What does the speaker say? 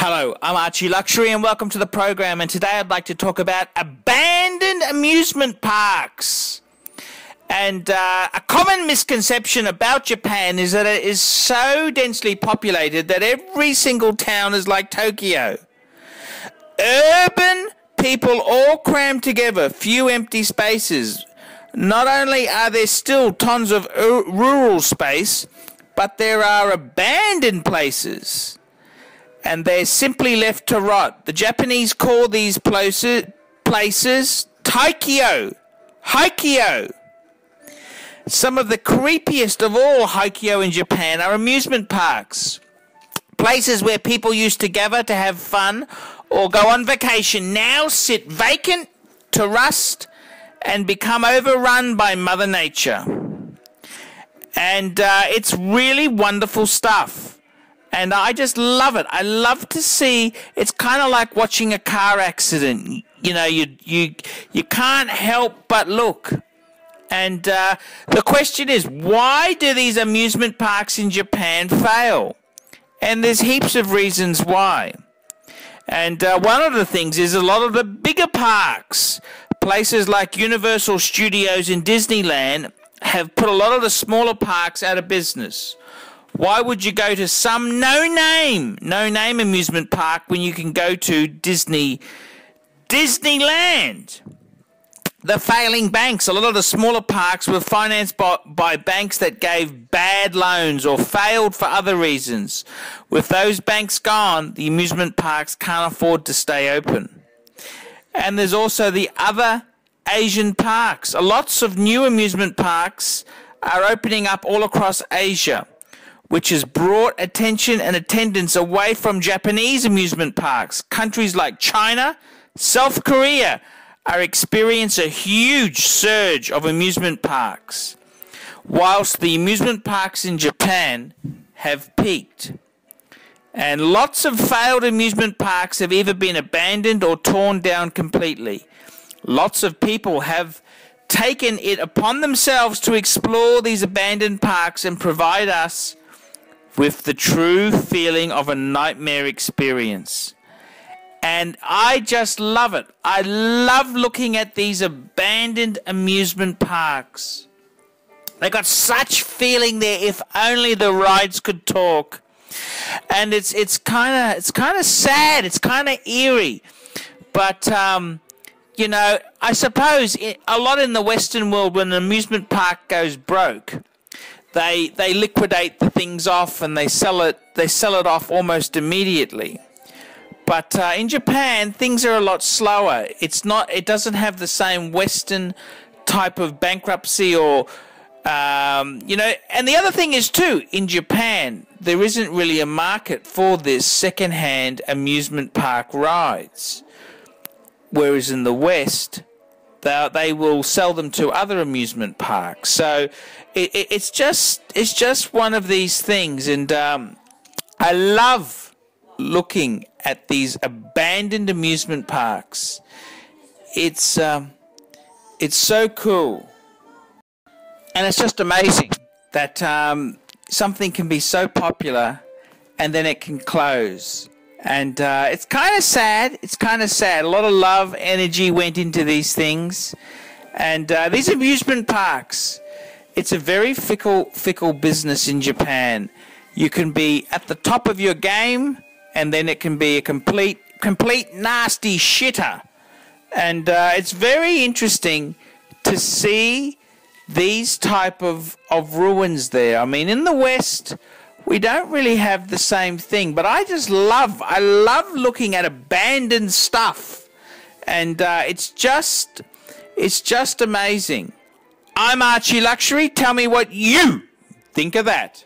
Hello, I'm Archie Luxury and welcome to the program, and today I'd like to talk about abandoned amusement parks. And a common misconception about Japan is that it is so densely populated that every single town is like Tokyo. Urban people all crammed together, few empty spaces. Not only are there still tons of rural space, but there are abandoned places. And they're simply left to rot. The Japanese call these places Taikyo. Haikyo. Some of the creepiest of all Haikyo in Japan are amusement parks. Places where people used to gather to have fun or go on vacation now sit vacant to rust and become overrun by Mother Nature. And it's really wonderful stuff. And I just love it. I love to see. It's kind of like watching a car accident. You know, you can't help but look. And the question is, why do these amusement parks in Japan fail? And there's heaps of reasons why. And one of the things is a lot of the bigger parks, places like Universal Studios in Disneyland, have put a lot of the smaller parks out of business. Why would you go to some no-name amusement park when you can go to Disneyland? The failing banks. A lot of the smaller parks were financed by banks that gave bad loans or failed for other reasons. With those banks gone, the amusement parks can't afford to stay open. And there's also the other Asian parks. Lots of new amusement parks are opening up all across Asia, which has brought attention and attendance away from Japanese amusement parks. Countries like China, South Korea are experiencing a huge surge of amusement parks, whilst the amusement parks in Japan have peaked. And lots of failed amusement parks have either been abandoned or torn down completely. Lots of people have taken it upon themselves to explore these abandoned parks and provide us with the true feeling of a nightmare experience. And I just love it. I love looking at these abandoned amusement parks. They got such feeling there. If only the rides could talk. And it's kind of sad. It's kind of eerie. But you know, I suppose a lot in the Western world, when an amusement park goes broke, they liquidate the things off and they sell it off almost immediately. But in Japan, things are a lot slower. It doesn't have the same Western type of bankruptcy or you know. And the other thing is too, in Japan, there isn't really a market for this second-hand amusement park rides, whereas in the West, they will sell them to other amusement parks. So it's just one of these things, and I love looking at these abandoned amusement parks. It's so cool, and it's just amazing that something can be so popular and then it can close. And it's kind of sad. It's kind of sad. A lot of love, energy went into these things. And these amusement parks, it's a very fickle business in Japan. You can be at the top of your game, and then it can be a complete nasty shitter. And it's very interesting to see these type of ruins there. I mean, in the West, we don't really have the same thing, but I love looking at abandoned stuff, and it's just amazing. I'm Archie Luxury. Tell me what you think of that.